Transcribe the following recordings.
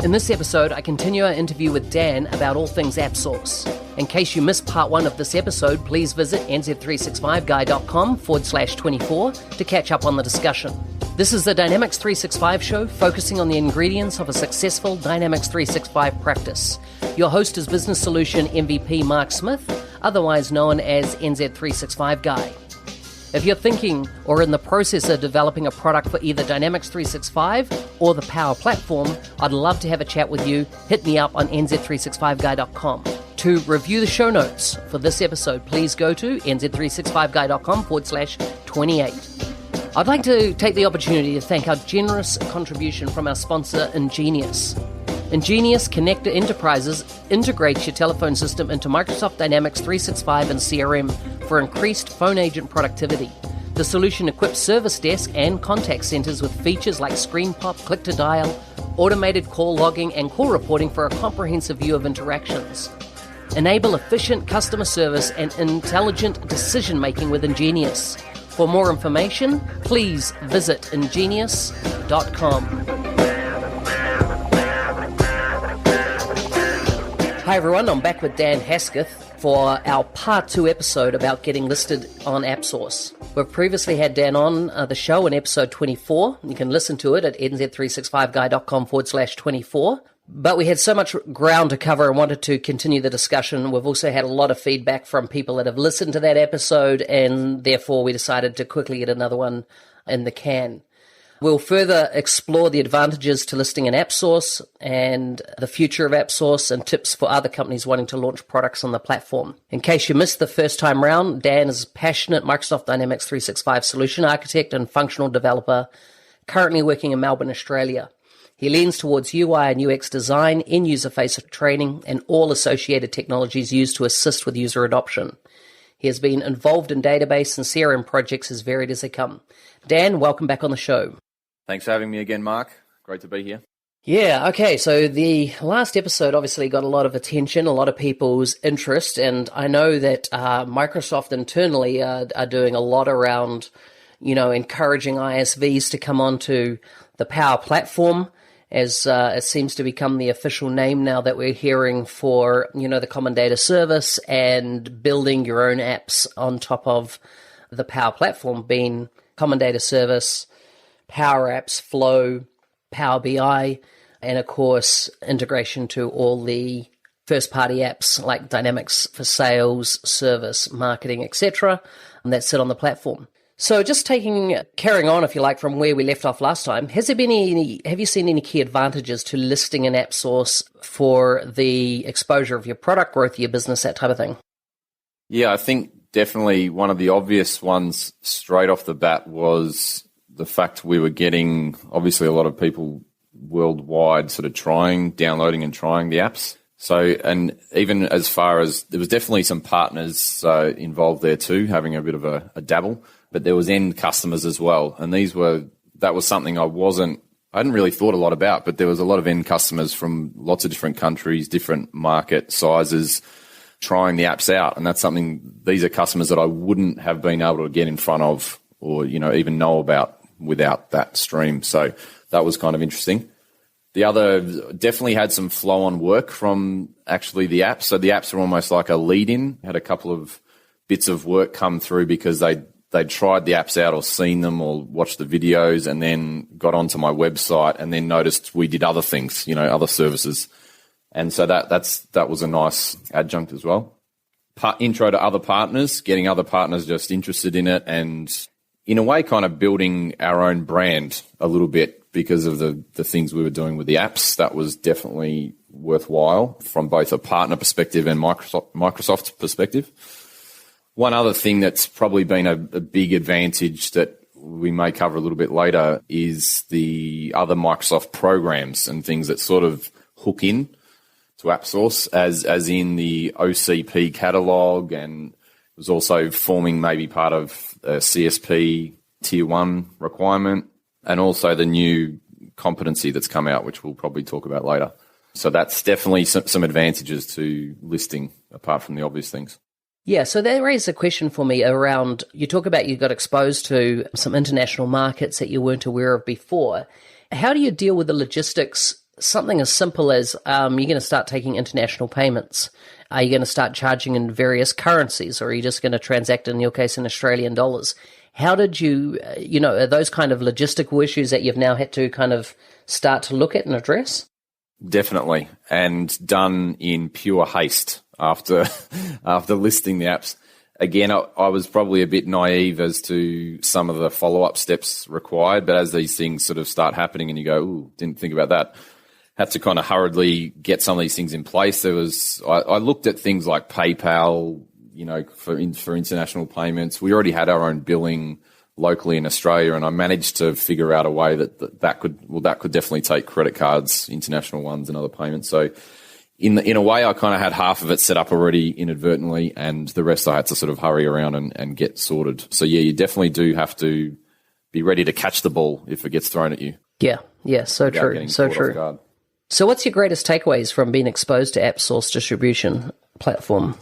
In this episode, I continue our interview with Dan about all things AppSource. In case you missed part 1 of this episode, please visit nz365guy.com/24 to catch up on the discussion. This is the Dynamics 365 show focusing on the ingredients of a successful Dynamics 365 practice. Your host is Business Solution MVP Mark Smith, otherwise known as NZ365 Guy. If you're thinking or in the process of developing a product for either Dynamics 365 or the Power Platform, I'd love to have a chat with you. Hit me up on nz365guy.com. To review the show notes for this episode, please go to nz365guy.com/28. I'd like to take the opportunity to thank our generous contribution from our sponsor, Ingenious. Ingenious Connector Enterprises integrates your telephone system into Microsoft Dynamics 365 and CRM for increased phone agent productivity. The solution equips service desk and contact centers with features like screen pop, click to dial, automated call logging, and call reporting for a comprehensive view of interactions. Enable efficient customer service and intelligent decision-making with Ingenious. For more information, please visit ingenious.com. Hi everyone, I'm back with Dan Hesketh for our part 2 episode about getting listed on AppSource. We've previously had Dan on the show in episode 24. You can listen to it at nz365guy.com/24. But we had so much ground to cover and wanted to continue the discussion. We've also had a lot of feedback from people that have listened to that episode, and therefore we decided to quickly get another one in the can. We'll further explore the advantages to listing in AppSource and the future of AppSource and tips for other companies wanting to launch products on the platform. In case you missed the first time round, Dan is a passionate Microsoft Dynamics 365 solution architect and functional developer, currently working in Melbourne, Australia. He leans towards UI and UX design, in-user face training, and all associated technologies used to assist with user adoption. He has been involved in database and CRM projects as varied as they come. Dan, welcome back on the show. Thanks for having me again, Mark. Great to be here. Yeah, okay, so the last episode obviously got a lot of attention, a lot of people's interest, and I know that Microsoft internally are doing a lot around, encouraging ISVs to come onto the Power Platform, as it seems to become the official name now that we're hearing for, the Common Data Service and building your own apps on top of the Power Platform, being Common Data Service, Power Apps, Flow, Power BI, and of course, integration to all the first-party apps like Dynamics for sales, service, marketing, etc. that sit on the platform. So just carrying on, if you like, from where we left off last time, have you seen any key advantages to listing an AppSource for the exposure of your product, growth of your business, that type of thing? Yeah, I think definitely one of the obvious ones straight off the bat was the fact we were getting, obviously, a lot of people worldwide sort of downloading and trying the apps. So, and even as far as, there was definitely some partners involved there too, having a bit of a dabble, but there was end customers as well. And that was something I hadn't really thought a lot about, but there was a lot of end customers from lots of different countries, different market sizes, trying the apps out. And that's something, these are customers that I wouldn't have been able to get in front of or, even know about without that stream. So that was kind of interesting. The other definitely had some flow-on work from actually the apps. So the apps are almost like a lead-in. Had a couple of bits of work come through because they'd tried the apps out or seen them or watched the videos and then got onto my website and then noticed we did other things, other services. And so that was a nice adjunct as well. Intro to other partners, getting other partners just interested in it and in a way kind of building our own brand a little bit because of the things we were doing with the apps. That was definitely worthwhile from both a partner perspective and Microsoft's perspective. One other thing that's probably been a big advantage that we may cover a little bit later is the other Microsoft programs and things that sort of hook in to AppSource as in the OCP catalog, and it was also forming maybe part of a CSP Tier 1 requirement, and also the new Competency that's come out, which we'll probably talk about later. So that's definitely some advantages to listing, apart from the obvious things. Yeah, so that raised a question for me around, you talk about you got exposed to some international markets that you weren't aware of before. How do you deal with the logistics something as simple as you're going to start taking international payments. Are you going to start charging in various currencies, or are you just going to transact, in your case, in Australian dollars? How did you, are those kind of logistical issues that you've now had to kind of start to look at and address? Definitely, and done in pure haste after listing the apps. Again, I was probably a bit naive as to some of the follow-up steps required, but as these things sort of start happening and you go, ooh, didn't think about that, had to kind of hurriedly get some of these things in place. I looked at things like PayPal, for international payments. We already had our own billing locally in Australia, and I managed to figure out a way that could definitely take credit cards, international ones, and other payments. So in a way, I kind of had half of it set up already inadvertently, and the rest I had to sort of hurry around and get sorted. So yeah, you definitely do have to be ready to catch the ball if it gets thrown at you. Yeah, so true, so true. So what's your greatest takeaways from being exposed to AppSource distribution platform?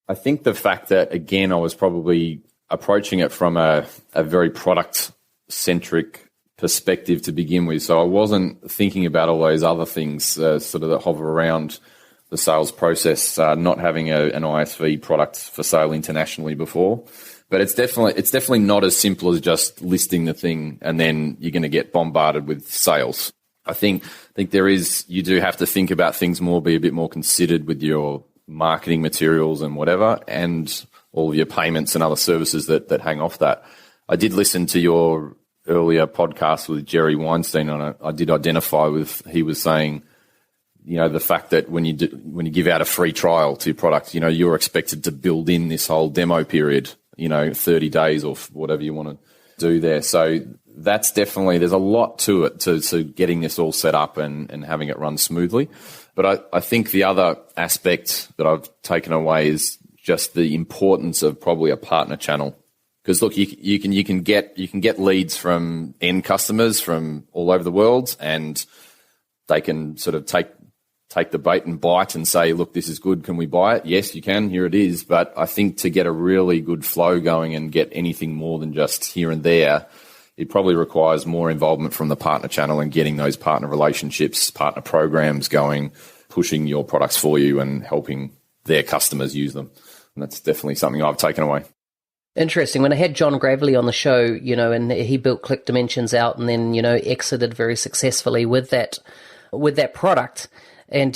I think the fact that, again, I was probably approaching it from a very product-centric perspective to begin with. So I wasn't thinking about all those other things sort of that hover around the sales process, not having an ISV product for sale internationally before. But it's definitely not as simple as just listing the thing and then you're going to get bombarded with sales. I think you do have to think about things more, be a bit more considered with your marketing materials and whatever, and all of your payments and other services that hang off that. I did listen to your earlier podcast with Jerry Weinstein on it. I did identify with, he was saying, the fact that when you give out a free trial to your product, you're expected to build in this whole demo period, 30 days or whatever you want to do there. So that's definitely, there's a lot to it, to getting this all set up and having it run smoothly. But I think the other aspect that I've taken away is just the importance of probably a partner channel. Because look, you can get leads from end customers from all over the world, and they can sort of take the bait and bite and say, look, this is good, can we buy it? Yes, you can, here it is. But I think to get a really good flow going and get anything more than just here and there, it probably requires more involvement from the partner channel and getting those partner relationships, partner programs going, pushing your products for you and helping their customers use them. And that's definitely something I've taken away. Interesting. When I had John Gravely on the show, and he built Click Dimensions out and then, exited very successfully with that product. And,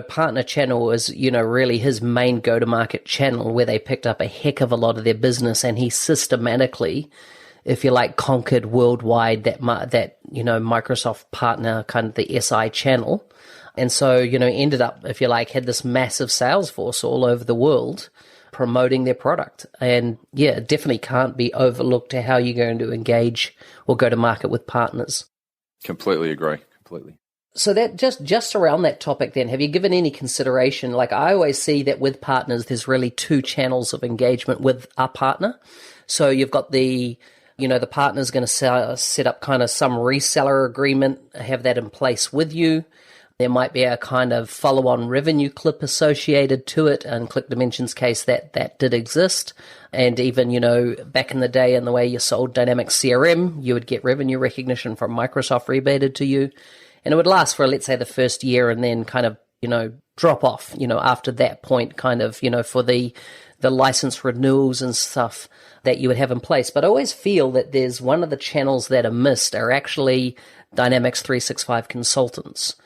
partner channel is, really his main go-to-market channel, where they picked up a heck of a lot of their business, and he systematically, if you like, conquered worldwide that Microsoft partner, kind of the SI channel. And so, ended up, if you like, had this massive sales force all over the world promoting their product. And yeah, it definitely can't be overlooked to how you're going to engage or go to market with partners. Completely agree. Completely. So that just around that topic then, have you given any consideration? Like, I always see that with partners, there's really two channels of engagement with a partner. So you've got the partner's going to set up kind of some reseller agreement, have that in place with you. There might be a kind of follow-on revenue clip associated to it. In Click Dimensions case, that did exist. And even, back in the day, in the way you sold Dynamics CRM, you would get revenue recognition from Microsoft rebated to you. And it would last for, let's say, the first year and then kind of, drop off, after that point, kind of, for the license renewals and stuff that you would have in place. But I always feel that there's one of the channels that are missed are actually Dynamics 365 consultants.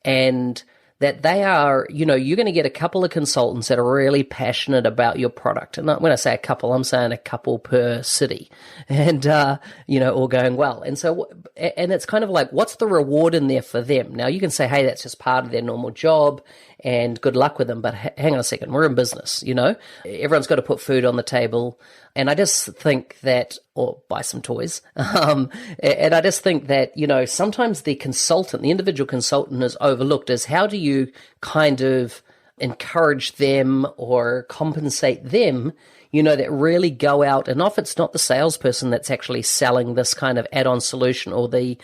And that they are, you're going to get a couple of consultants that are really passionate about your product. And when I say a couple, I'm saying a couple per city, and, all going well. And so, and it's kind of like, what's the reward in there for them? Now, you can say, hey, that's just part of their normal job and good luck with them. But hang on a second, we're in business, everyone's got to put food on the table. And I just think that, or buy some toys. And I just think that, sometimes the individual consultant is overlooked as how do you kind of encourage them or compensate them, that really go out, and if it's not the salesperson that's actually selling this kind of add-on solution, or the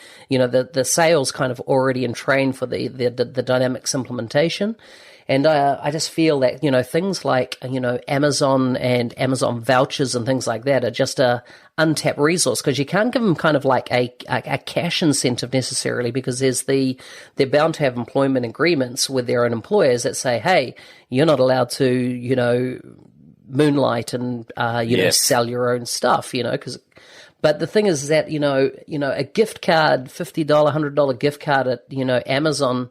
sales kind of already in train for the Dynamics implementation. And I just feel that, things like, Amazon and Amazon vouchers and things like that are just a untapped resource, because you can't give them kind of like a cash incentive necessarily, because they're bound to have employment agreements with their own employers that say, hey, you're not allowed to, moonlight and, sell your own stuff, but the thing is that, a gift card, $50, $100 gift card at, Amazon,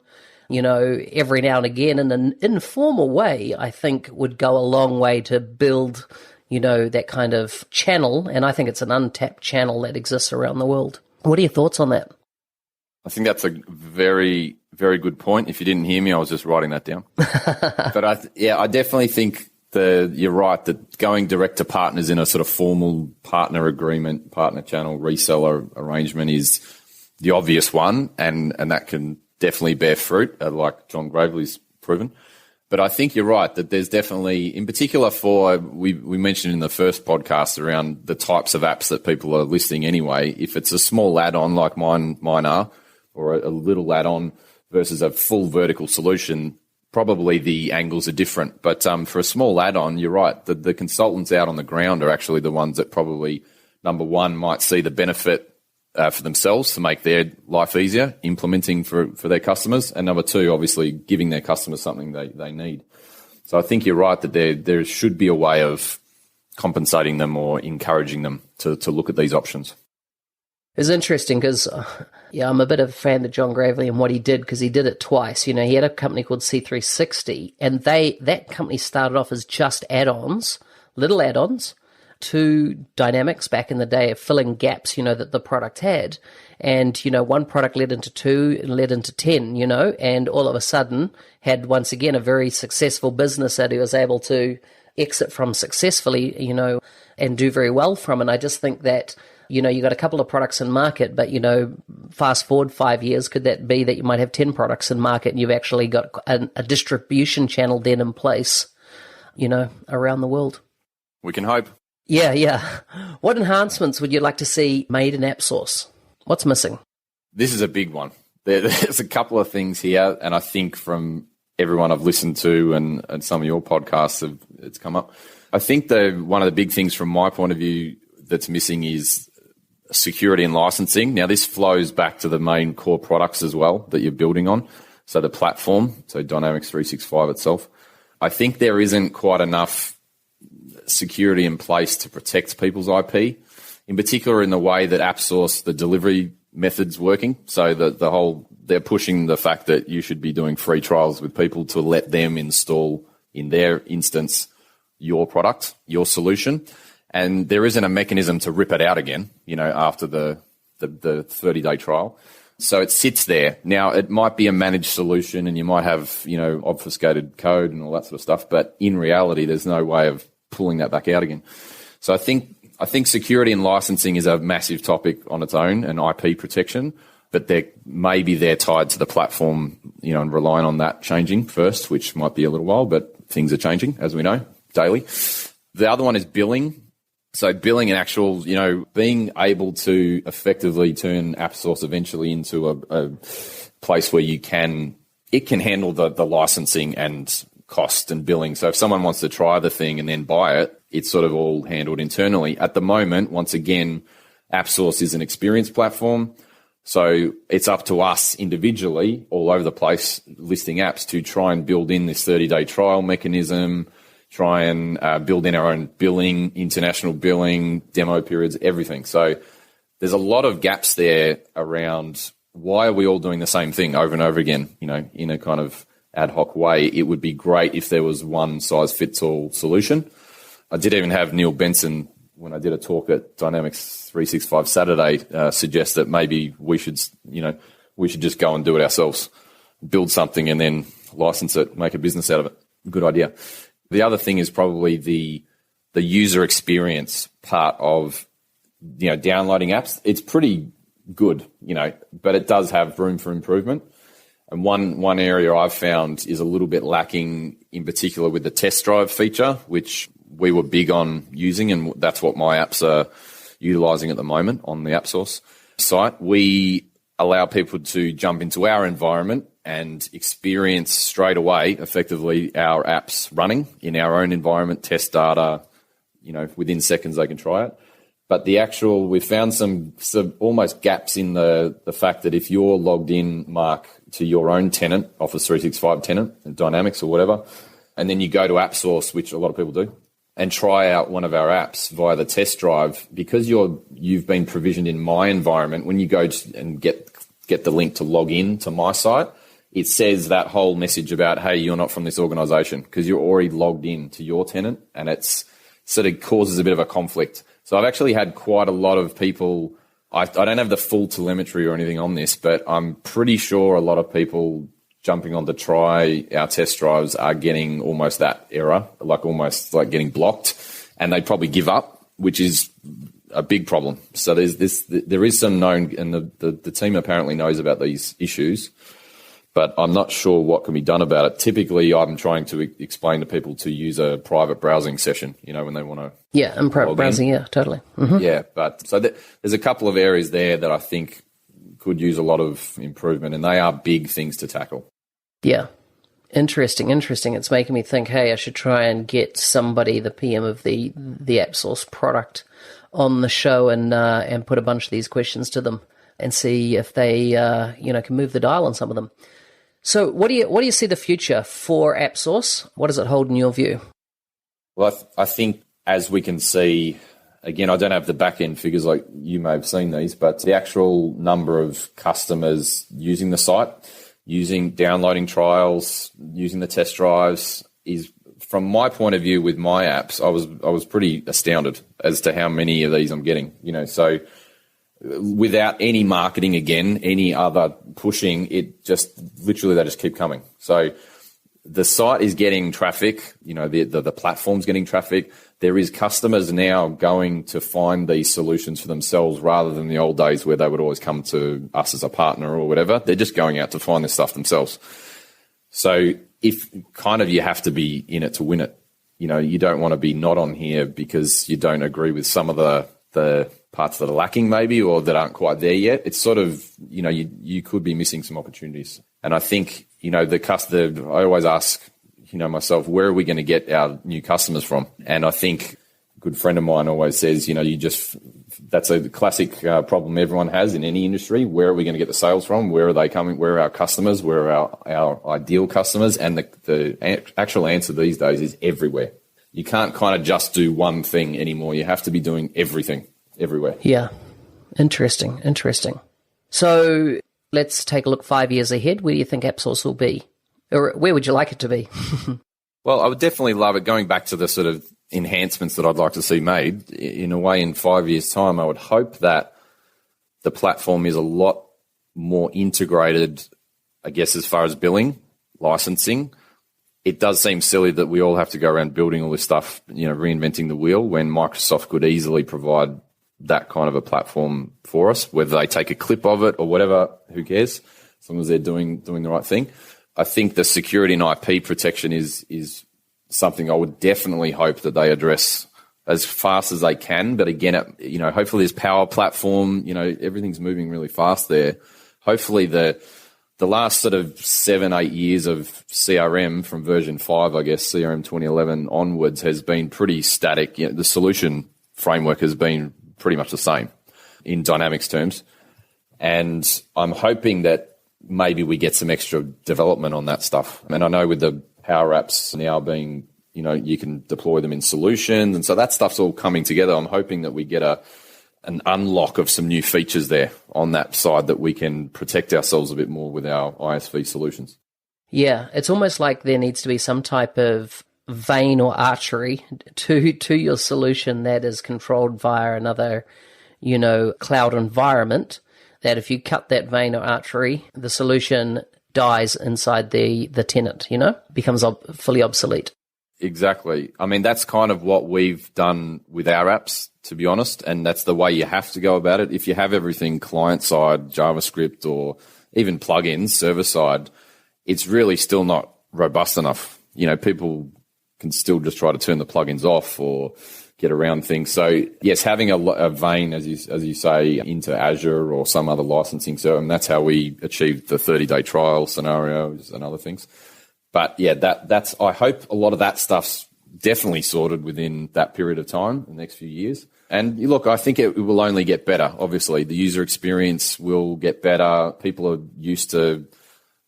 every now and again in an informal way, I think would go a long way to build, that kind of channel. And I think it's an untapped channel that exists around the world. What are your thoughts on that? I think that's a very, very good point. If you didn't hear me, I was just writing that down. But I definitely think you're right that going direct to partners in a sort of formal partner agreement, partner channel, reseller arrangement is the obvious one. And that can definitely bear fruit, like John Gravely's proven. But I think you're right that there's definitely, in particular we mentioned in the first podcast around the types of apps that people are listing anyway. If it's a small add-on like mine are, or a little add-on versus a full vertical solution, probably the angles are different. But for a small add-on, you're right, the consultants out on the ground are actually the ones that probably, number one, might see the benefit for themselves to make their life easier, implementing for their customers, and number two, obviously giving their customers something they need. So I think you're right that there should be a way of compensating them or encouraging them to look at these options. It's interesting because, I'm a bit of a fan of John Gravely and what he did, because he did it twice. He had a company called C360, and that company started off as just add-ons, little add-ons, to Dynamics back in the day of filling gaps, that the product had. And, one product led into 2 and led into 10, and all of a sudden had once again a very successful business that he was able to exit from successfully, and do very well from. And I just think that, you got a couple of products in market, but, fast forward 5 years, could that be that you might have 10 products in market and you've actually got a distribution channel then in place, around the world? We can hope. Yeah. What enhancements would you like to see made in AppSource? What's missing? This is a big one. There's a couple of things here, and I think from everyone I've listened to and some of your podcasts, it's come up. I think one of the big things from my point of view that's missing is security and licensing. Now, this flows back to the main core products as well that you're building on. So the platform, so Dynamics 365 itself. I think there isn't quite enough security in place to protect people's IP, in particular in the way that AppSource, the delivery method's working. So they're pushing the fact that you should be doing free trials with people to let them install in their instance your product, your solution. And there isn't a mechanism to rip it out again, after the 30-day trial. So it sits there. Now, it might be a managed solution and you might have, obfuscated code and all that sort of stuff. But in reality, there's no way of pulling that back out again. So I think security and licensing is a massive topic on its own, and IP protection, but they're tied to the platform, and relying on that changing first, which might be a little while, but things are changing, as we know, daily. The other one is billing. So billing and actual, being able to effectively turn AppSource eventually into a place where it can handle the licensing and cost and billing. So if someone wants to try the thing and then buy it, it's sort of all handled internally. At the moment, once again, AppSource is an experience platform. So it's up to us individually all over the place listing apps to try and build in this 30-day trial mechanism, try and build in our own billing, international billing, demo periods, everything. So there's a lot of gaps there around why are we all doing the same thing over and over again, in a kind of ad hoc way. It would be great if there was one size fits all solution. I did even have Neil Benson, when I did a talk at Dynamics 365 Saturday, suggest that maybe we should just go and do it ourselves, build something and then license it, make a business out of it. Good idea. The other thing is probably the user experience part of, downloading apps. It's pretty good, but it does have room for improvement. And one area I've found is a little bit lacking, in particular with the test drive feature, which we were big on using, and that's what my apps are utilizing at the moment on the AppSource site. We allow people to jump into our environment and experience straight away, effectively, our apps running in our own environment, test data, within seconds they can try it. But we found some almost gaps in the fact that if you're logged in, Mark, to your own tenant, Office 365 tenant, Dynamics or whatever, and then you go to AppSource, which a lot of people do, and try out one of our apps via the test drive, because you've been provisioned in my environment, when you go and get the link to log in to my site, it says that whole message about, hey, you're not from this organization, because you're already logged in to your tenant, and it's sort of causes a bit of a conflict. So I've actually had quite a lot of people, I don't have the full telemetry or anything on this, but I'm pretty sure a lot of people jumping on to try our test drives are getting almost that error, almost like getting blocked, and they probably give up, which is a big problem. So there is some known, and the team apparently knows about these issues, but I'm not sure what can be done about it. Typically, I'm trying to explain to people to use a private browsing session, when they want to. Yeah, and private browsing, yeah, totally. Mm-hmm. Yeah, but so there's a couple of areas there that I think could use a lot of improvement, and they are big things to tackle. Yeah. Interesting. It's making me think, hey, I should try and get somebody, the PM of the AppSource product, on the show and put a bunch of these questions to them and see if they can move the dial on some of them. So what do you see the future for AppSource? What does it hold in your view? Well, I think, as we can see, again, I don't have the back-end figures like you may have seen these, but the actual number of customers using the site, downloading trials, using the test drives is, from my point of view with my apps, I was pretty astounded as to how many of these I'm getting. So without any marketing, again, any other pushing, it just literally they just keep coming. So the site is getting traffic, the platform's getting traffic. There is customers now going to find these solutions for themselves rather than the old days where they would always come to us as a partner or whatever. They're just going out to find this stuff themselves. So if you have to be in it to win it, you don't want to be not on here because you don't agree with some of the parts that are lacking maybe, or that aren't quite there yet. It's sort of, you could be missing some opportunities. And I think, I always ask, myself, where are we going to get our new customers from? And I think a good friend of mine always says, that's a classic problem everyone has in any industry. Where are we going to get the sales from? Where are they coming? Where are our customers? Where are our ideal customers? And the actual answer these days is everywhere. You can't kind of just do one thing anymore. You have to be doing everything, everywhere. Yeah. Interesting. So let's take a look 5 years ahead. Where do you think AppSource will be? Or where would you like it to be? Well, I would definitely love it. Going back to the sort of enhancements that I'd like to see made, in a way, in 5 years' time, I would hope that the platform is a lot more integrated, I guess, as far as billing, licensing. It does seem silly that we all have to go around building all this stuff, reinventing the wheel, when Microsoft could easily provide that kind of a platform for us, whether they take a clip of it or whatever, who cares, as long as they're doing the right thing. I think the security and IP protection is something I would definitely hope that they address as fast as they can. But again, hopefully this Power Platform, everything's moving really fast there. Hopefully the last sort of 7-8 years of CRM from version 5, I guess, CRM 2011 onwards, has been pretty static. The solution framework has been pretty much the same in Dynamics terms. And I'm hoping that maybe we get some extra development on that stuff. And I know with the Power Apps now being, you can deploy them in solutions. And so that stuff's all coming together. I'm hoping that we get an unlock of some new features there on that side, that we can protect ourselves a bit more with our ISV solutions. Yeah, it's almost like there needs to be some type of vein or artery to your solution that is controlled via another, cloud environment, that if you cut that vein or artery, the solution dies inside the tenant, becomes fully obsolete. Exactly. I mean, that's kind of what we've done with our apps, to be honest, and that's the way you have to go about it. If you have everything client-side, JavaScript, or even plugins, server-side, it's really still not robust enough. People can still just try to turn the plugins off or get around things. So yes, having a vein, as you say, into Azure or some other licensing service, and that's how we achieved the 30-day trial scenarios and other things. But yeah, that's I hope a lot of that stuff's definitely sorted within that period of time, the next few years. And look, I think it will only get better. Obviously, the user experience will get better. People are used to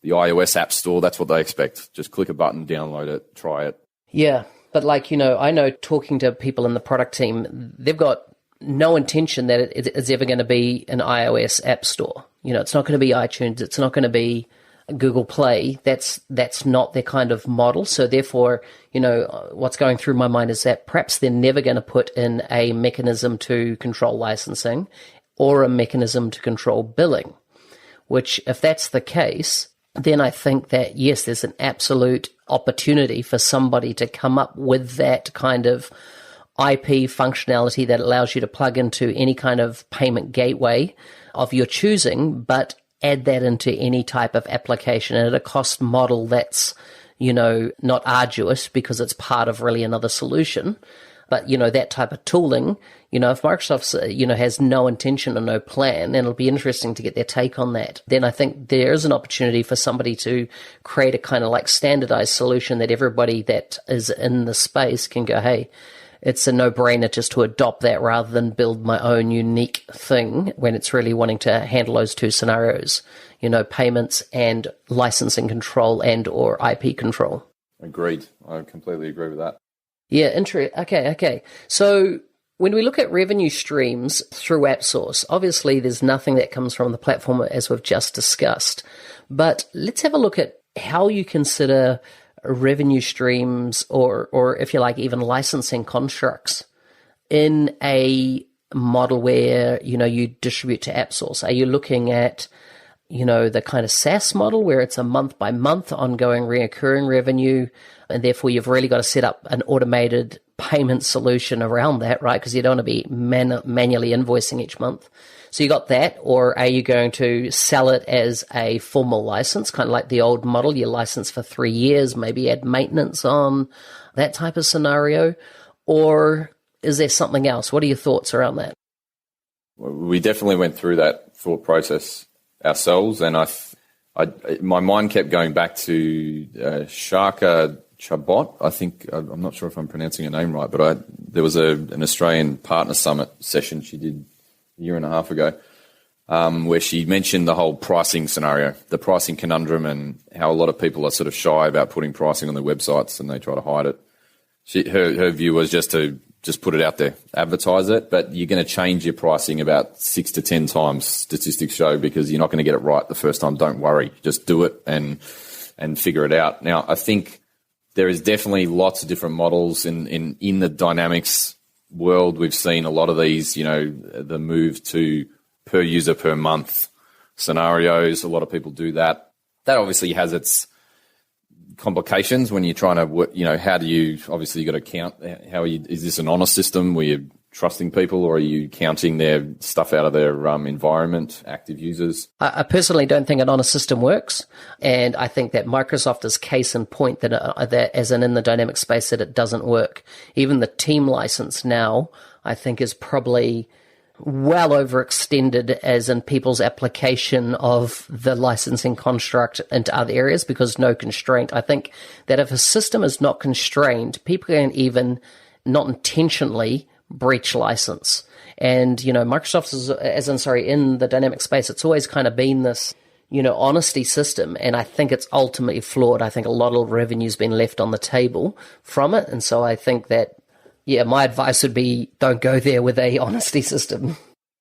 the iOS App Store. That's what they expect. Just click a button, download it, try it. Yeah, but like, I know talking to people in the product team, they've got no intention that it's ever going to be an iOS App Store. It's not going to be iTunes. It's not going to be Google Play. That's not their kind of model. So therefore, what's going through my mind is that perhaps they're never going to put in a mechanism to control licensing or a mechanism to control billing, which if that's the case, then I think that, yes, there's an absolute opportunity for somebody to come up with that kind of IP functionality that allows you to plug into any kind of payment gateway of your choosing, but add that into any type of application at a cost model that's, not arduous because it's part of really another solution. But, that type of tooling, if Microsoft, has no intention or no plan, and it'll be interesting to get their take on that, then I think there is an opportunity for somebody to create a kind of like standardized solution that everybody that is in the space can go, hey, it's a no-brainer just to adopt that rather than build my own unique thing when it's really wanting to handle those two scenarios, payments and licensing control and or IP control. Agreed. I completely agree with that. Yeah, okay. So when we look at revenue streams through AppSource, obviously there's nothing that comes from the platform as we've just discussed. But let's have a look at how you consider revenue streams or if you like, even licensing constructs in a model where, you distribute to AppSource. Are you looking at, the kind of SaaS model where it's a month-by-month ongoing recurring revenue, and therefore you've really got to set up an automated payment solution around that, right? Because you don't want to be manually invoicing each month. So you got that, or are you going to sell it as a formal license, kind of like the old model, you license for 3 years, maybe add maintenance on, that type of scenario? Or is there something else? What are your thoughts around that? We definitely went through that thought process ourselves, and my mind kept going back to Shaka Chabot. I think, I'm not sure if I'm pronouncing her name right, but there was an Australian Partner Summit session she did a year and a half ago, where she mentioned the whole pricing scenario, the pricing conundrum, and how a lot of people are sort of shy about putting pricing on their websites and they try to hide it. Her view was just to put it out there, advertise it, but you're going to change your pricing about 6 to 10 times, statistics show, because you're not going to get it right the first time. Don't worry, just do it and figure it out. Now, I think there is definitely lots of different models in the Dynamics world. We've seen a lot of these, the move to per user per month scenarios. A lot of people do that. That obviously has its complications when you're trying to, how do you, obviously you got to count, is this an honest system where you're trusting people, or are you counting their stuff out of their environment, active users? I personally don't think an honest system works, and I think that Microsoft is case in point that as in the dynamic space, that it doesn't work. Even the team license now, I think, is probably well overextended as in people's application of the licensing construct into other areas, because no constraint. I think that if a system is not constrained, people can even not intentionally breach license. And, Microsoft is, in the dynamic space, it's always kind of been this, honesty system. And I think it's ultimately flawed. I think a lot of revenue's been left on the table from it. And so I think that, my advice would be don't go there with a honesty system.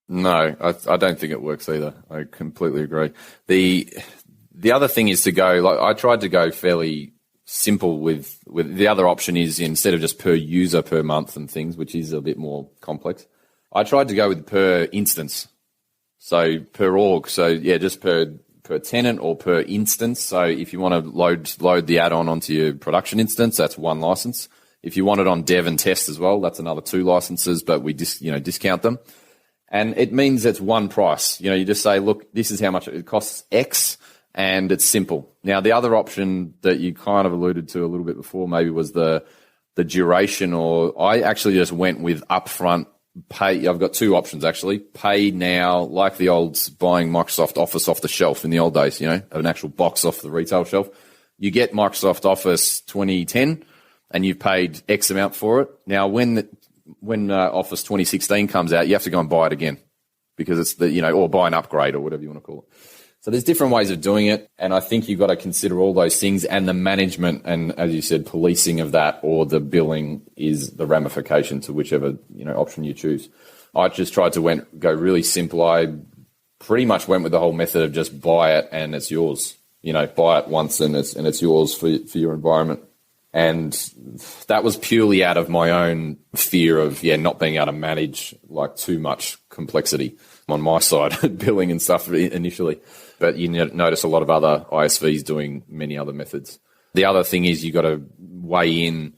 No, I don't think it works either. I completely agree. The other thing is to go, I tried to go fairly simple with the other option is, instead of just per user per month and things, which is a bit more complex, I tried to go with per instance. So per org. So just per tenant or per instance. So if you want to load the add-on onto your production instance, that's one license. If you want it on dev and test as well, that's another 2 licenses, but we discount them. And it means it's one price. You just say, look, this is how much it costs X, and it's simple. Now, the other option that you kind of alluded to a little bit before maybe was the the duration, or I actually just went with upfront pay. I've got two options actually. Pay now, like the old buying Microsoft Office off the shelf in the old days, an actual box off the retail shelf. You get Microsoft Office 2010 and you've paid X amount for it. Now, when Office 2016 comes out, you have to go and buy it again because it's or buy an upgrade or whatever you want to call it. So there's different ways of doing it, and I think you've got to consider all those things, and the management and, as you said, policing of that or the billing is the ramification to whichever option you choose. I just tried to go really simple. I pretty much went with the whole method of just buy it and it's yours. Buy it once and it's yours for your environment. And that was purely out of my own fear of not being able to manage like too much complexity on my side, billing and stuff initially. But you notice a lot of other ISVs doing many other methods. The other thing is you got to weigh in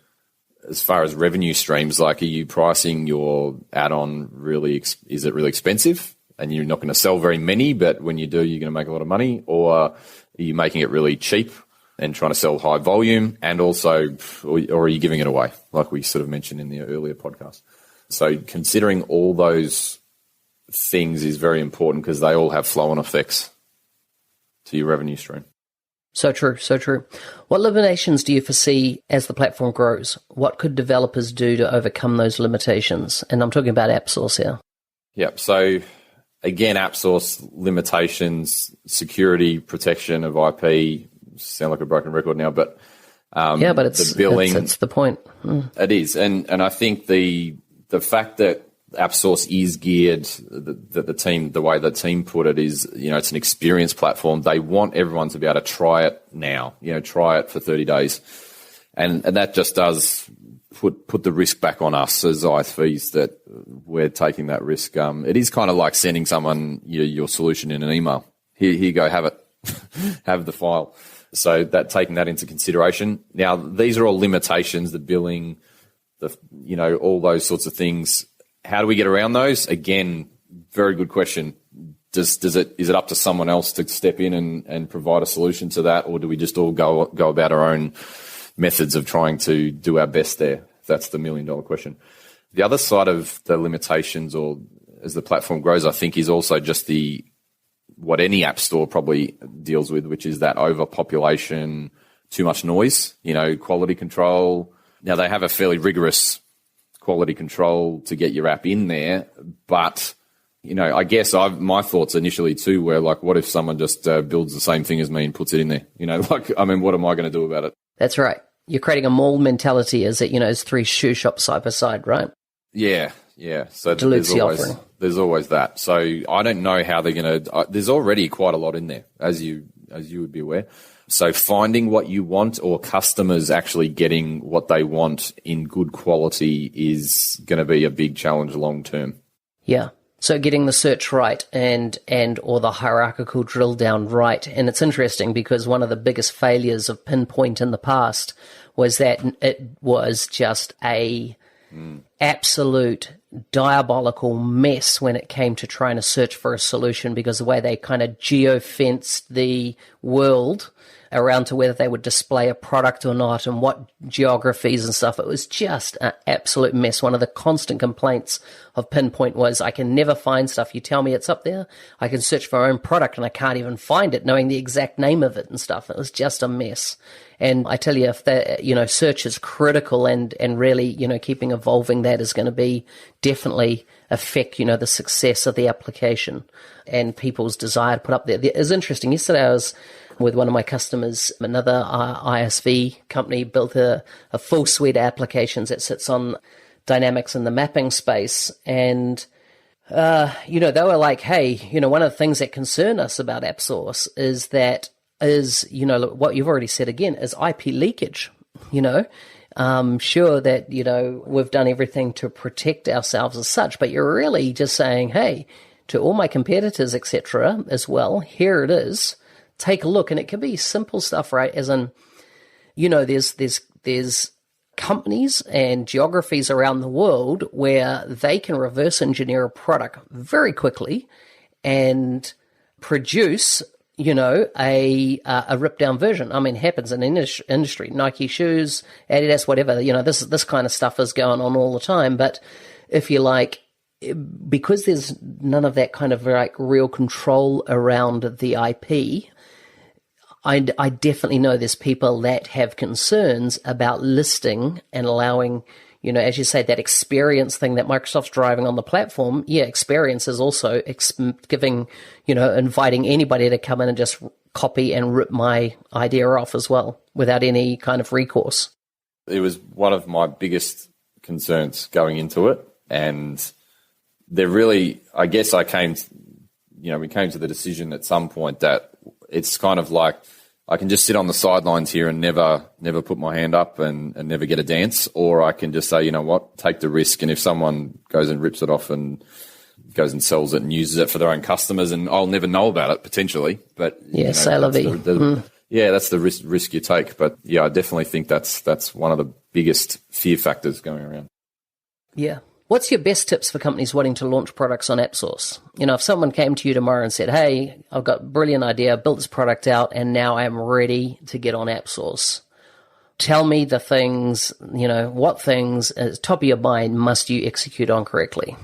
as far as revenue streams. Like, are you pricing your add-on is it really expensive and you're not going to sell very many, but when you do, you're going to make a lot of money? Or are you making it really cheap and trying to sell high volume, and also, or are you giving it away, like we sort of mentioned in the earlier podcast? So considering all those things is very important because they all have flow-on effects to your revenue stream. So true, so true. What limitations do you foresee as the platform grows? What could developers do to overcome those limitations? And I'm talking about AppSource here. Yeah, so again, AppSource limitations, security, protection of IP, sound like a broken record now, but but it's the billing. It's the point. It is, and I think the fact that AppSource is geared, the way the team put it is, it's an experience platform. They want everyone to be able to try it now, try it for 30 days, and that just does put the risk back on us as ISVs that we're taking that risk. It is kind of like sending someone your solution in an email. Here you go, have it, have the file. So taking that into consideration. Now, these are all limitations, the billing, all those sorts of things. How do we get around those? Again, very good question. Is it up to someone else to step in and provide a solution to that, or do we just all go about our own methods of trying to do our best there? That's the $1 million question. The other side of the limitations, or as the platform grows, I think is also just what any app store probably deals with, which is that overpopulation, too much noise, quality control. Now, they have a fairly rigorous quality control to get your app in there, but, I guess my thoughts initially too were like, what if someone just builds the same thing as me and puts it in there? What am I going to do about it? That's right. You're creating a mall mentality as it, it's 3 shoe shops side by side, right? Yeah. So there's always that. So I don't know how they're going to. There's already quite a lot in there, as you would be aware. So finding what you want, or customers actually getting what they want in good quality, is going to be a big challenge long term. Yeah. So getting the search right and or the hierarchical drill down right. And it's interesting because one of the biggest failures of Pinpoint in the past was that it was just a absolute diabolical mess when it came to trying to search for a solution, because the way they kind of geo-fenced the world around to whether they would display a product or not and what geographies and stuff. It was just an absolute mess. One of the constant complaints of Pinpoint was, I can never find stuff. You tell me it's up there, I can search for my own product and I can't even find it, knowing the exact name of it and stuff. It was just a mess. And I tell you, if that, search is critical, and really, keeping evolving that is going to be definitely affect, the success of the application and people's desire to put up there. It was interesting. Yesterday I was with one of my customers, another ISV company built a full suite of applications that sits on Dynamics in the mapping space. And, they were like, hey, one of the things that concern us about AppSource is what you've already said again, is IP leakage. Sure that, we've done everything to protect ourselves as such, but you're really just saying, hey, to all my competitors, etc., as well, here it is. Take a look. And it can be simple stuff, right? As in, there's companies and geographies around the world where they can reverse engineer a product very quickly and produce a ripped down version. I mean, it happens in industry, Nike shoes, Adidas, whatever, this kind of stuff is going on all the time. But if you like, because there's none of that kind of like real control around the IP, I definitely know there's people that have concerns about listing and allowing, as you say, that experience thing that Microsoft's driving on the platform. Yeah, experience is also giving, inviting anybody to come in and just copy and rip my idea off as well without any kind of recourse. It was one of my biggest concerns going into it. And they're really, I guess we came to the decision at some point that it's kind of like I can just sit on the sidelines here and never put my hand up and never get a dance, or I can just say, you know what, take the risk. And if someone goes and rips it off and goes and sells it and uses it for their own customers, and I'll never know about it potentially. But c'est la vie. Yeah, that's the risk you take. But yeah, I definitely think that's one of the biggest fear factors going around. Yeah. What's your best tips for companies wanting to launch products on AppSource? If someone came to you tomorrow and said, hey, I've got a brilliant idea, built this product out, and now I'm ready to get on AppSource. Tell me the things, what things at the top of your mind must you execute on correctly?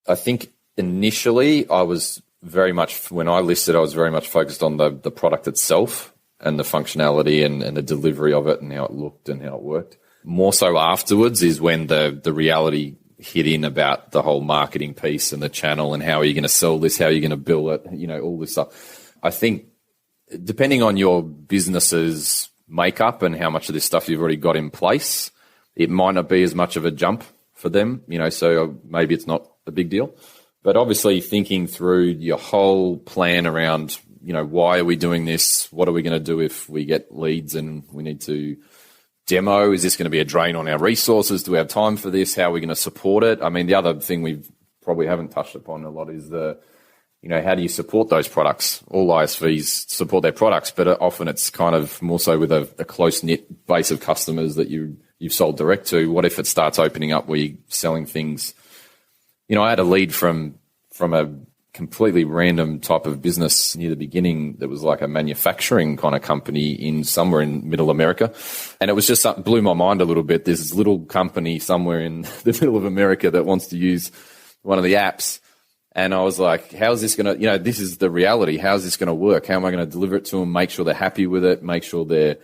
I think initially when I listed, I was very much focused on the product itself and the functionality and the delivery of it and how it looked and how it worked. More so afterwards is when the reality hit in about the whole marketing piece and the channel and how are you going to sell this, how are you going to bill it, all this stuff. I think depending on your business's makeup and how much of this stuff you've already got in place, it might not be as much of a jump for them, so maybe it's not a big deal. But obviously thinking through your whole plan around, why are we doing this? What are we going to do if we get leads and we need to demo? Is this going to be a drain on our resources? Do we have time for this? How are we going to support it? I mean, the other thing we probably haven't touched upon a lot is how do you support those products? All ISVs support their products, but often it's kind of more so with a close-knit base of customers that you've sold direct to. What if it starts opening up where you're selling things? I had a lead from a completely random type of business near the beginning that was like a manufacturing kind of company somewhere in middle America. And it was just blew my mind a little bit. There's this little company somewhere in the middle of America that wants to use one of the apps. And I was like, how's this going to, this is the reality. How's this going to work? How am I going to deliver it to them? Make sure they're happy with it. Make sure that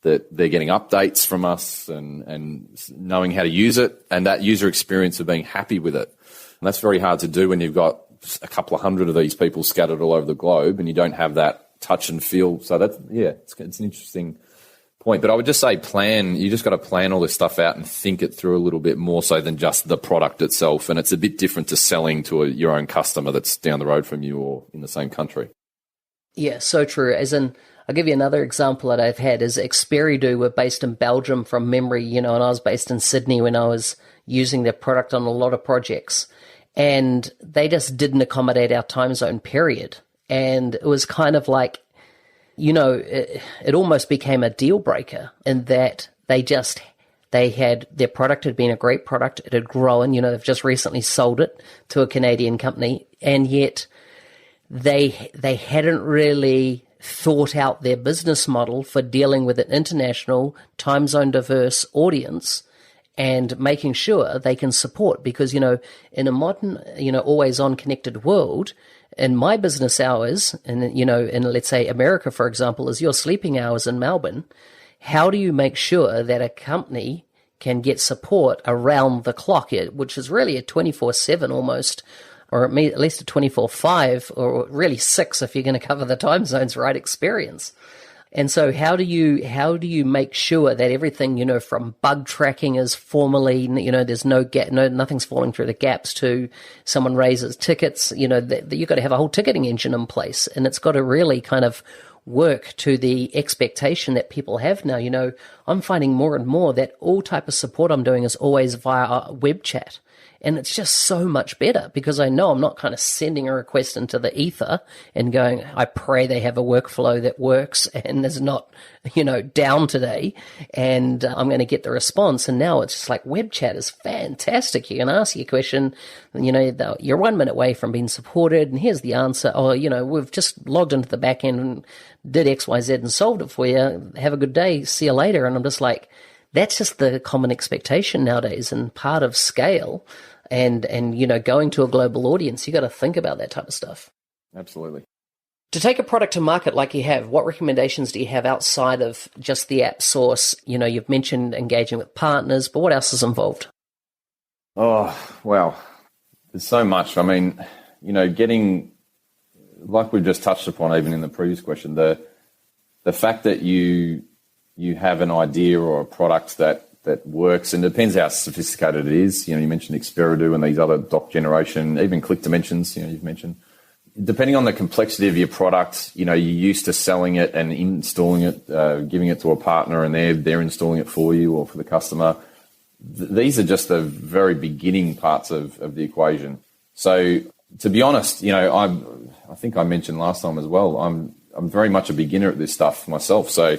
they're getting updates from us and knowing how to use it and that user experience of being happy with it. And that's very hard to do when you've got a couple of hundred of these people scattered all over the globe and you don't have that touch and feel. So it's an interesting point. But I would just say you just got to plan all this stuff out and think it through a little bit more so than just the product itself. And it's a bit different to selling to your own customer that's down the road from you or in the same country. Yeah, so true. As in, I'll give you another example that I've had is Experido were based in Belgium from memory, and I was based in Sydney when I was using their product on a lot of projects. And they just didn't accommodate our time zone, period. And it was kind of like, it almost became a deal breaker in that their product had been a great product. It had grown, they've just recently sold it to a Canadian company. And yet they hadn't really thought out their business model for dealing with an international time zone diverse audience and making sure they can support, because, in a modern, always on connected world, in my business hours, and, in let's say America, for example, is your sleeping hours in Melbourne, how do you make sure that a company can get support around the clock, which is really a 24/7 almost, or at least a 24/5, or really 6 if you're going to cover the time zones, right, experience. And so how do you make sure that everything, from bug tracking is formally, there's no gap, nothing's falling through the gaps, to someone raises tickets, that you've got to have a whole ticketing engine in place, and it's got to really kind of work to the expectation that people have now. I'm finding more and more that all type of support I'm doing is always via web chat. And it's just so much better because I know I'm not kind of sending a request into the ether and going, I pray they have a workflow that works and is not, down today, and I'm going to get the response. And now it's just like web chat is fantastic. You can ask your question, you're 1 minute away from being supported, and here's the answer. Oh, we've just logged into the back end and did X, Y, Z and solved it for you. Have a good day. See you later. And I'm just like, that's just the common expectation nowadays, and part of scale and going to a global audience. You got to think about that type of stuff. Absolutely. To take a product to market like you have, what recommendations do you have outside of just the AppSource? You've mentioned engaging with partners, but what else is involved? Oh, well, there's so much. I mean, getting, like we've just touched upon even in the previous question, the fact that you have an idea or a product that works, and it depends how sophisticated it is. You mentioned Experido and these other doc generation, even click dimensions, you've mentioned. Depending on the complexity of your product, you're used to selling it and installing it, giving it to a partner, and they're installing it for you or for the customer. These are just the very beginning parts of the equation. So to be honest, I think I mentioned last time as well, I'm very much a beginner at this stuff myself. So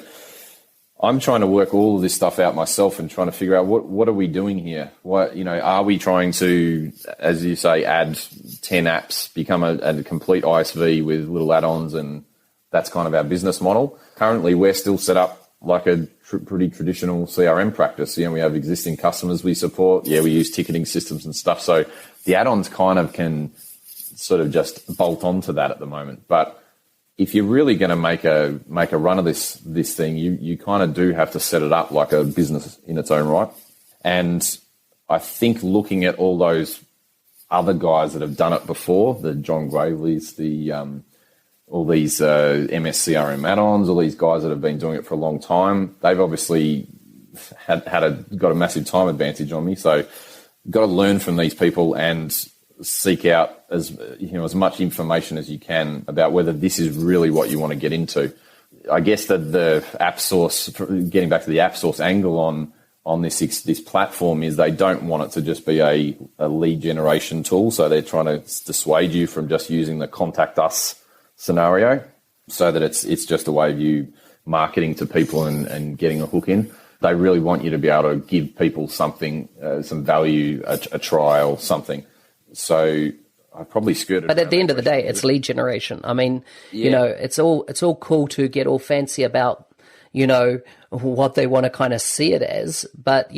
I'm trying to work all of this stuff out myself and trying to figure out what are we doing here? What, are we trying to, as you say, add 10 apps, become a complete ISV with little add-ons, and that's kind of our business model. Currently, we're still set up like a pretty traditional CRM practice. We have existing customers we support. Yeah, we use ticketing systems and stuff. So the add-ons kind of can sort of just bolt onto that at the moment. But if you're really going to make a run of this thing, you kind of do have to set it up like a business in its own right. And I think looking at all those other guys that have done it before, the John Graveleys, all these MS CRM add-ons, all these guys that have been doing it for a long time, they've obviously got a massive time advantage on me. So got to learn from these people and seek out as much information as you can about whether this is really what you want to get into. I guess that the AppSource, getting back to the AppSource angle on this platform, is they don't want it to just be a lead generation tool. So they're trying to dissuade you from just using the contact us scenario, so that it's just a way of you marketing to people and getting a hook in. They really want you to be able to give people something, some value, a trial, something. So I probably skirted. But at the end of the day, it's lead generation. I mean, it's all cool to get all fancy about, what they want to kind of see it as. But,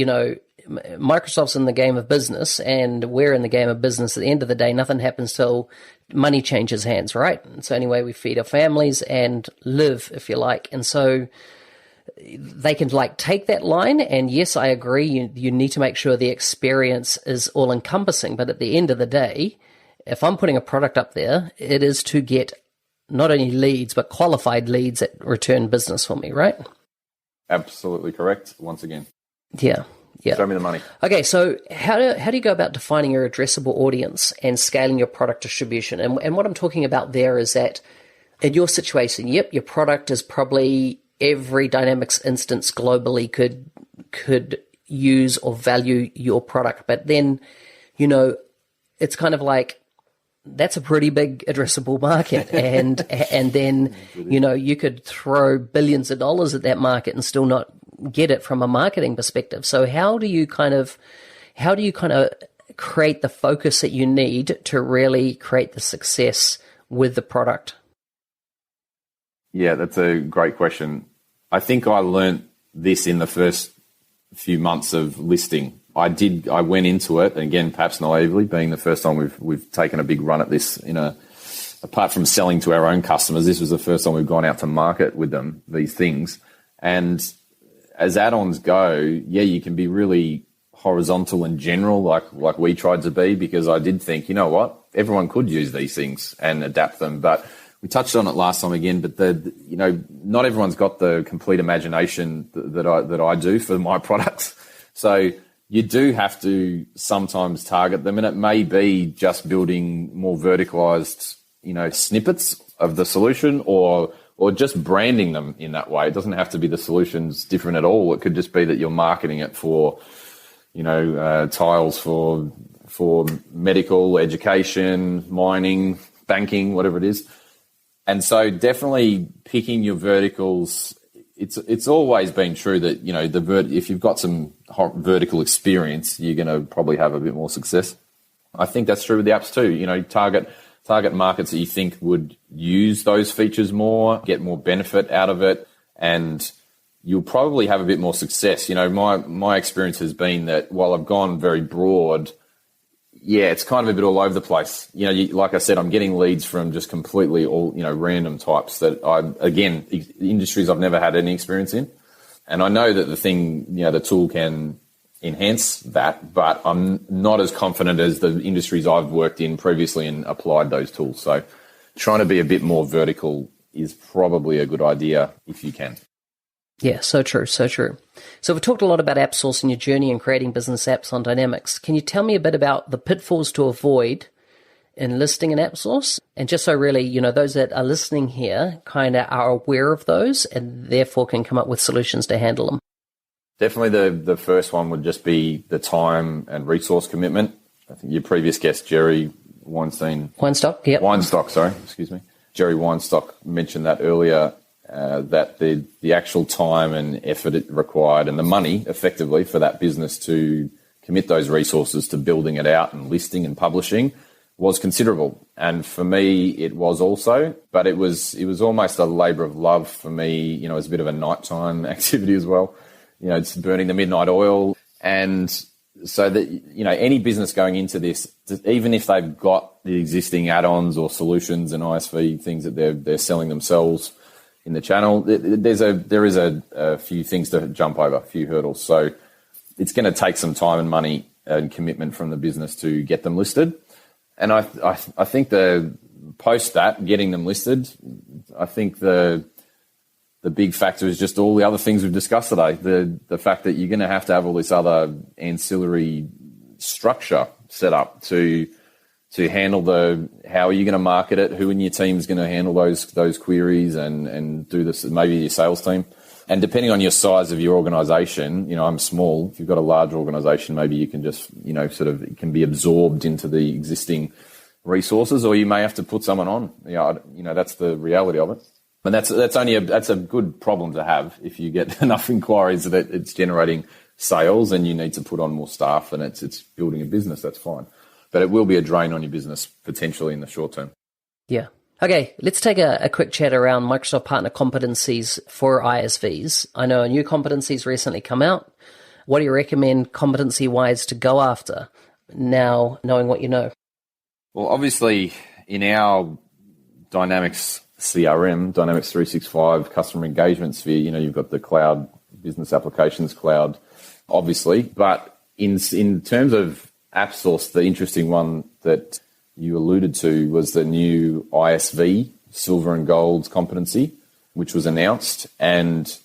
Microsoft's in the game of business and we're in the game of business. At the end of the day, nothing happens till money changes hands, right? It's the only way we feed our families and live, if you like. And so they can take that line, and yes, I agree, you need to make sure the experience is all encompassing, but at the end of the day, if I'm putting a product up there, it is to get not only leads but qualified leads that return business for me, right? Absolutely correct, once again. Yeah. Show me the money. Okay, so how do you go about defining your addressable audience and scaling your product distribution? And what I'm talking about there is that in your situation, your product is probably every Dynamics instance globally could use or value your product. But then, it's kind of like that's a pretty big addressable market. And then, you could throw billions of dollars at that market and still not get it from a marketing perspective. So how do you kind of create the focus that you need to really create the success with the product? Yeah, that's a great question. I think I learned this in the first few months of listing. I went into it, and again, perhaps naively, being the first time we've taken a big run at this. Apart from selling to our own customers, this was the first time we've gone out to market with them, these things. And as add-ons go, you can be really horizontal and general, like we tried to be, because I did think, everyone could use these things and adapt them. But we touched on it last time again, but not everyone's got the complete imagination that I do for my products. So you do have to sometimes target them, and it may be just building more verticalized, snippets of the solution, or just branding them in that way. It doesn't have to be the solution's different at all. It could just be that you're marketing it for, tiles for for medical, education, mining, banking, whatever it is. And so definitely picking your verticals, it's always been true that, if you've got some vertical experience, you're going to probably have a bit more success. I think that's true with the apps too. Target markets that you think would use those features more, get more benefit out of it, and you'll probably have a bit more success. My experience has been that while I've gone very broad, it's kind of a bit all over the place. Like I said, I'm getting leads from just completely all, random types that industries I've never had any experience in. And I know that the tool can enhance that, but I'm not as confident as the industries I've worked in previously and applied those tools. So trying to be a bit more vertical is probably a good idea if you can. Yeah, so true, so true. So we've talked a lot about AppSource and your journey in creating business apps on Dynamics. Can you tell me a bit about the pitfalls to avoid in listing an AppSource? And just so really, those that are listening here kind of are aware of those and therefore can come up with solutions to handle them. Definitely the first one would just be the time and resource commitment. I think your previous guest, Jerry Weinstock, Jerry Weinstock mentioned that earlier, that the actual time and effort it required and the money effectively for that business to commit those resources to building it out and listing and publishing was considerable. And for me, it was also, but it was almost a labor of love for me. It was a bit of a nighttime activity as well. It's burning the midnight oil. And so that, any business going into this, even if they've got the existing add-ons or solutions and ISV things that they're selling themselves in the channel, there is a few things to jump over, a few hurdles. So it's going to take some time and money and commitment from the business to get them listed. And I think the post that, getting them listed, I think the big factor is just all the other things we've discussed today. The fact that you're going to have all this other ancillary structure set up to handle how are you going to market it, who in your team is going to handle those queries and do this, maybe your sales team. And depending on your size of your organization, I'm small. If you've got a large organization, maybe you can just, it can be absorbed into the existing resources, or you may have to put someone on. That's the reality of it. And that's a good problem to have if you get enough inquiries that it's generating sales and you need to put on more staff and it's building a business. That's fine, but it will be a drain on your business potentially in the short term. Yeah. Okay, let's take a quick chat around Microsoft partner competencies for ISVs. I know a new competency's recently come out. What do you recommend competency-wise to go after now, knowing what you know? Well, obviously, in our Dynamics CRM, Dynamics 365 customer engagement sphere, you've got the cloud, business applications cloud, obviously. But in terms of AppSource, the interesting one that you alluded to was the new ISV Silver and Gold competency, which was announced. And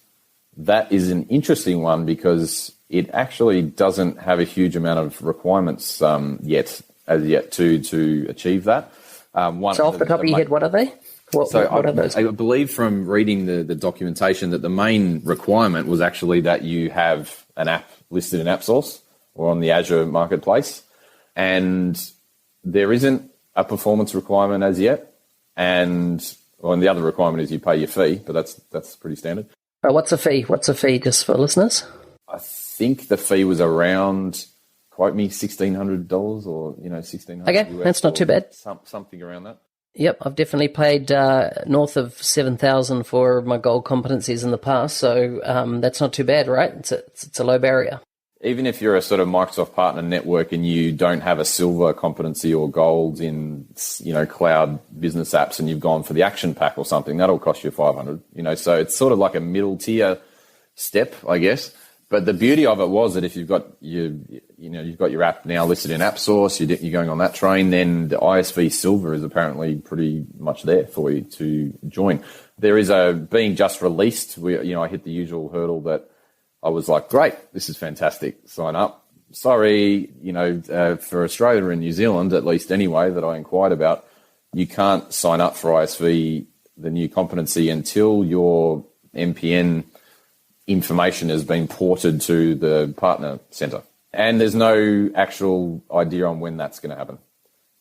that is an interesting one because it actually doesn't have a huge amount of requirements yet to achieve that. So off the top of your head, what are they? What are those? I believe from reading the documentation that the main requirement was actually that you have an app listed in AppSource or on the Azure marketplace. And there isn't a performance requirement as yet. And the other requirement is you pay your fee, but that's pretty standard. What's a fee? What's a fee just for listeners? I think the fee was around, quote me, $1,600 or, $1,600. Okay, that's not too bad. Something around that. Yep, I've definitely paid north of $7,000 for my gold competencies in the past, so that's not too bad, right? It's a low barrier. Even if you're a sort of Microsoft partner network and you don't have a silver competency or gold in, cloud business apps and you've gone for the action pack or something, that'll cost you $500, so it's sort of like a middle tier step, I guess. But the beauty of it was that if you've got your app now listed in AppSource, you're going on that train, then the ISV Silver is apparently pretty much there for you to join. There is being just released. I hit the usual hurdle that I was like, great, this is fantastic. Sign up. Sorry, for Australia and New Zealand, at least anyway, that I inquired about, you can't sign up for ISV, the new competency, until your MPN information has been ported to the partner center. And there's no actual idea on when that's going to happen.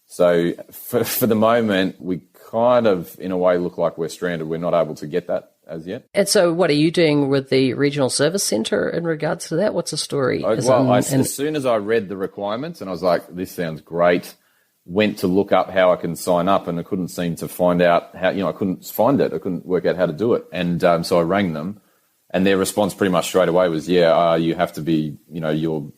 So for the moment, we kind of, in a way, look like we're stranded. We're not able to get that as yet. And so what are you doing with the regional service centre in regards to that? What's the story? As soon as I read the requirements and I was like, this sounds great, went to look up how I can sign up, and I couldn't seem to find out how, I couldn't find it. I couldn't work out how to do it. And so I rang them, and their response pretty much straight away was, you have to be, your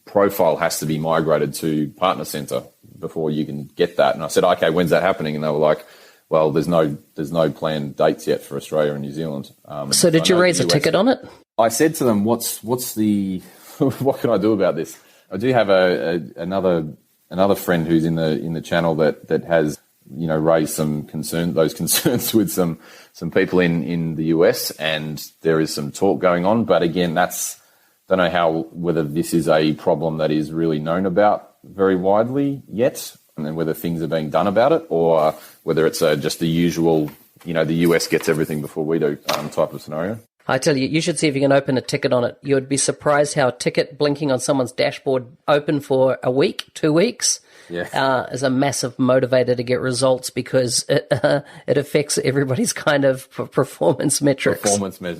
profile has to be migrated to Partner Centre before you can get that. And I said, okay, when's that happening? And they were like, well, there's no planned dates yet for Australia and New Zealand. So did you raise a ticket on it? I said to them, what's the, what can I do about this? I do have another friend who's in the channel that has, raised those concerns with some people in the US, and there is some talk going on. But again, don't know whether this is a problem that is really known about very widely yet, and then whether things are being done about it, or whether it's just the usual, the US gets everything before we do type of scenario. I tell you, you should see if you can open a ticket on it. You'd be surprised how a ticket blinking on someone's dashboard open for a week, 2 weeks, is a massive motivator to get results, because it affects everybody's kind of performance metrics.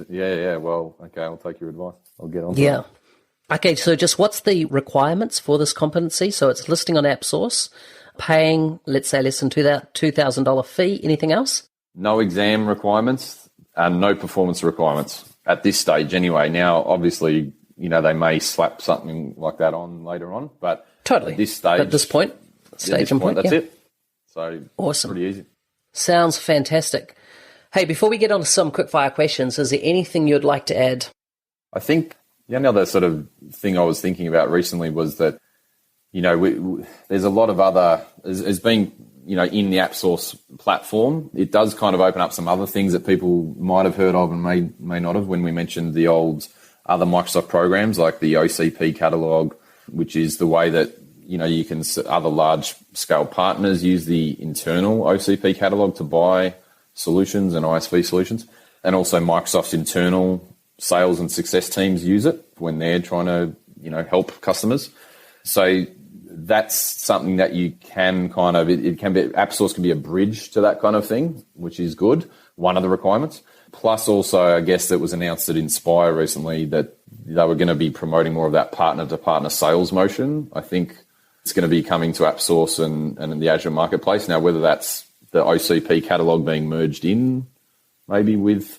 Yeah. Well, okay, I'll take your advice. I'll get on to that. Okay, so just what's the requirements for this competency? So it's listing on AppSource, paying, let's say, less than $2,000 fee. Anything else? No exam requirements and no performance requirements at this stage anyway. Now, obviously, they may slap something like that on later on, but totally. At this stage, at this point, that's it. So awesome. Pretty easy. Sounds fantastic. Hey, before we get on to some quickfire questions, is there anything you'd like to add? I think the only other sort of thing I was thinking about recently was that, there's a lot of other, as being, in the AppSource platform, it does kind of open up some other things that people might have heard of and may not have, when we mentioned the old other Microsoft programs like the OCP catalog, which is the way that, you can, other large scale partners use the internal OCP catalog to buy solutions and ISV solutions. And also Microsoft's internal sales and success teams use it when they're trying to, help customers. So that's something that you can kind of, it can be, AppSource can be a bridge to that kind of thing, which is good. One of the requirements. Plus also, I guess, it was announced at Inspire recently that they were going to be promoting more of that partner-to-partner sales motion. I think it's going to be coming to AppSource and in the Azure Marketplace. Now, whether that's the OCP catalog being merged in maybe with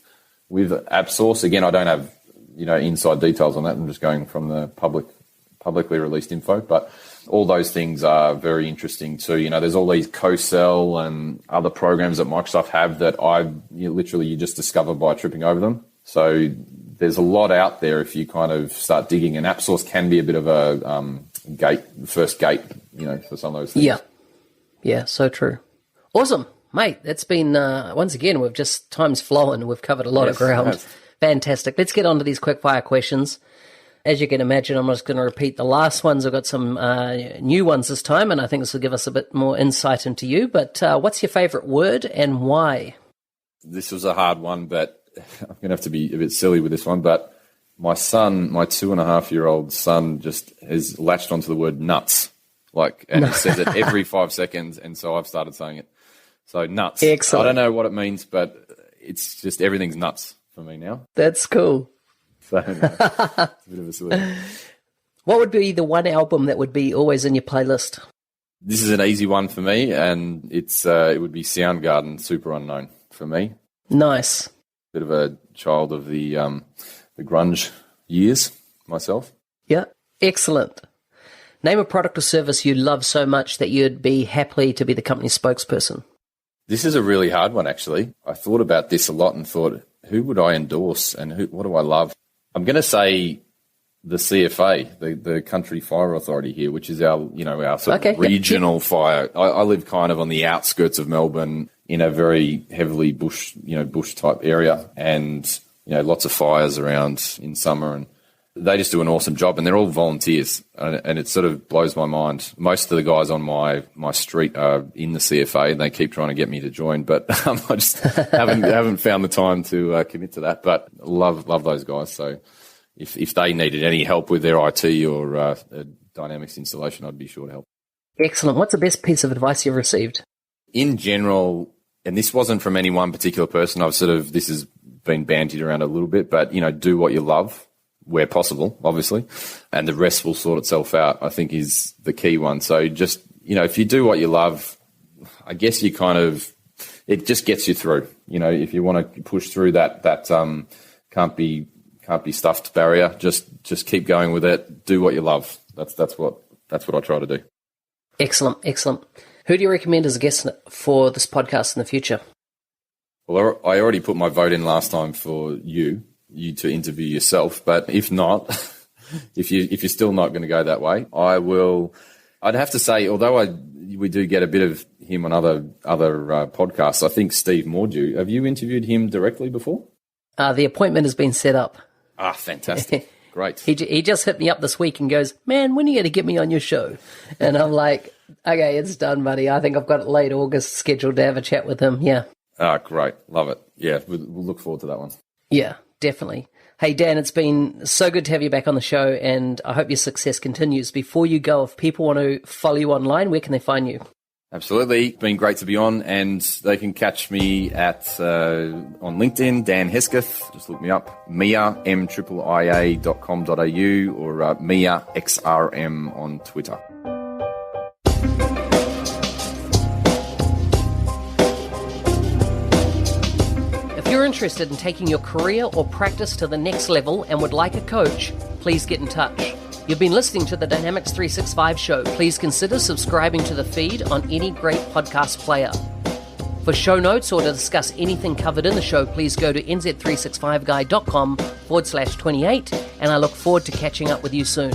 AppSource, again, I don't have, inside details on that. I'm just going from the publicly released info, but all those things are very interesting too. There's all these co-sell and other programs that Microsoft have that you just discover by tripping over them. So there's a lot out there if you kind of start digging, and AppSource can be a bit of a first gate, for some of those things. Yeah, so true. Awesome, mate. That's been, once again, time's flowing. We've covered a lot of ground. Fantastic. Let's get on to these quickfire questions. As you can imagine, I'm just going to repeat the last ones. I've got some new ones this time, and I think this will give us a bit more insight into you. But what's your favourite word and why? This was a hard one, but I'm going to have to be a bit silly with this one. But my son, my 2.5-year-old son, just has latched onto the word nuts. And he says it every 5 seconds, and so I've started saying it. So nuts. Excellent. I don't know what it means, but it's just everything's nuts for me now. That's cool. So, no, it's a bit of a silly one. What would be the one album that would be always in your playlist? This is an easy one for me, and it would be Soundgarden, Super Unknown for me. Nice. Bit of a child of the grunge years myself. Yeah, excellent. Name a product or service you love so much that you'd be happy to be the company spokesperson. This is a really hard one, actually. I thought about this a lot and thought, who would I endorse and what do I love? I'm going to say the CFA, the Country Fire Authority here, which is our sort of regional fire. I live kind of on the outskirts of Melbourne in a very heavily bush type area, and lots of fires around in summer, and they just do an awesome job, and they're all volunteers, and it sort of blows my mind. Most of the guys on my street are in the CFA, and they keep trying to get me to join, but I just haven't found the time to commit to that. But love those guys. So if they needed any help with their IT or Dynamics installation, I'd be sure to help. Excellent. What's the best piece of advice you've received? In general, and this wasn't from any one particular person, this has been bandied around a little bit, but, do what you love where possible, obviously, and the rest will sort itself out, I think is the key one. So just, if you do what you love, I guess it just gets you through. If you want to push through that can't be stuffed barrier, just keep going with it. Do what you love. That's what I try to do. Excellent. Who do you recommend as a guest for this podcast in the future? Well, I already put my vote in last time for you to interview yourself, but if not, if you're still not going to go that way, I'd have to say, although we do get a bit of him on other podcasts, I think Steve Mordew, have you interviewed him directly before? The appointment has been set up. Ah, fantastic. Great. He just hit me up this week and goes, man, when are you going to get me on your show? And I'm like, okay, it's done, buddy. I think I've got it late August scheduled to have a chat with him. Yeah. Ah, great. Love it. Yeah, we'll look forward to that one. Yeah, definitely. Hey, Dan, it's been so good to have you back on the show, and I hope your success continues. Before you go, if people want to follow you online, where can they find you? Absolutely. It's been great to be on, and they can catch me on LinkedIn, Dan Hesketh. Just look me up. Mia, MIIIA.com.au, or Mia XRM on Twitter. If you're interested in taking your career or practice to the next level and would like a coach, please get in touch. You've been listening to the Dynamics 365 show. Please consider subscribing to the feed on any great podcast player. For show notes or to discuss anything covered in the show, please go to nz365guy.com/28, and I look forward to catching up with you soon.